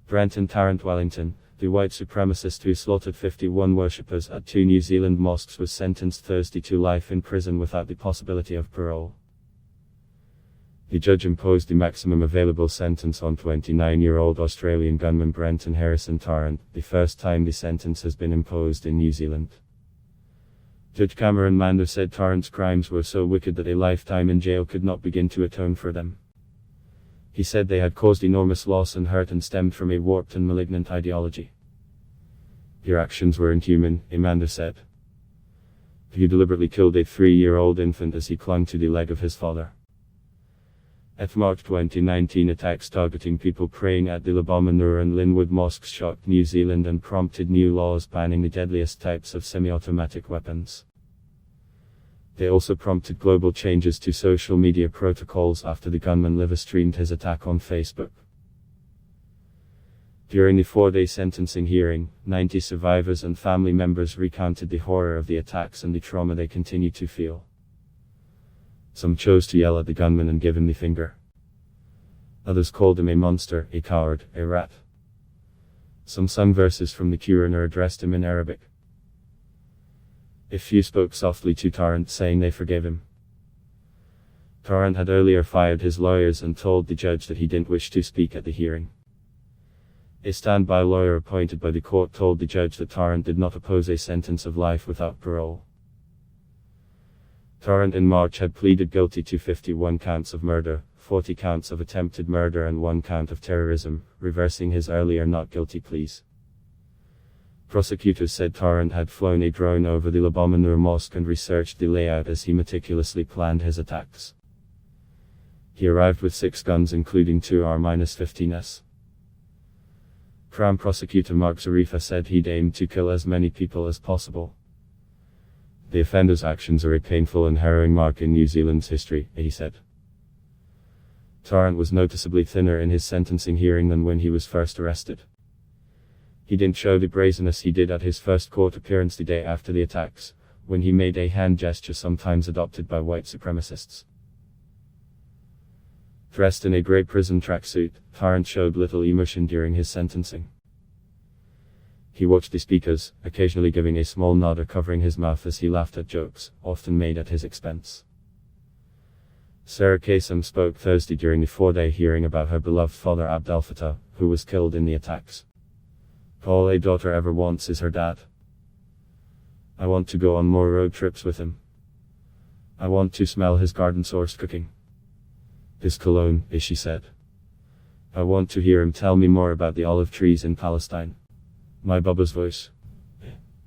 Brenton TarrantWELLINGTON, the white supremacist who slaughtered 51 worshippers at 2 New Zealand mosques, was sentenced Thursday to life in prison without the possibility of parole. The judge imposed the maximum available sentence on 29-year-old Australian gunman Brenton Harrison Tarrant, the first time the sentence has been imposed in New Zealand. Judge Cameron Mander said Tarrant's crimes were so wicked that a lifetime in jail could not begin to atone for them. He said they had caused enormous loss and hurt and stemmed from a warped and malignant ideology. Your actions were inhuman, Mander said. You deliberately killed a 3-year-old infant as he clung to the leg of his father. At March 2019, attacks targeting people praying at the Lubomanoor and Linwood mosques shocked New Zealand and prompted new laws banning the deadliest types of semi-automatic weapons. They also prompted global changes to social media protocols after the gunman live-streamed his attack on Facebook. During the 4-day sentencing hearing, 90 survivors and family members recounted the horror of the attacks and the trauma they continue to feel. Some chose to yell at the gunman and give him the finger. Others called him a monster, a coward, a rat. Some sung verses from the Quran or addressed him in Arabic. A few spoke softly to Tarrant, saying they forgave him. Tarrant had earlier fired his lawyers and told the judge that he didn't wish to speak at the hearing. A standby lawyer appointed by the court told the judge that Tarrant did not oppose a sentence of life without parole. Tarrant in March had pleaded guilty to 51 counts of murder, 40 counts of attempted murder and 1 count of terrorism, reversing his earlier not guilty pleas. Prosecutors said Tarrant had flown a drone over the Lubomanoor Mosque and researched the layout as he meticulously planned his attacks. He arrived with 6 guns including 2 R-15s. Crown Prosecutor Mark Zarifa said he'd aimed to kill as many people as possible. The offender's actions are a painful and harrowing mark in New Zealand's history, he said. Tarrant was noticeably thinner in his sentencing hearing than when he was first arrested. He didn't show the brazenness he did at his first court appearance the day after the attacks, when he made a hand gesture sometimes adopted by white supremacists. Dressed in a grey prison tracksuit, Tarrant showed little emotion during his sentencing. He watched the speakers, occasionally giving a small nod or covering his mouth as he laughed at jokes, often made at his expense. Sarah Kasem spoke Thursday during the 4-day hearing about her beloved father Abdel Fattah, who was killed in the attacks. All a daughter ever wants is her dad. I want to go on more road trips with him. I want to smell his garden-sourced cooking. His cologne, she said. I want to hear him tell me more about the olive trees in Palestine. My Bubba's voice.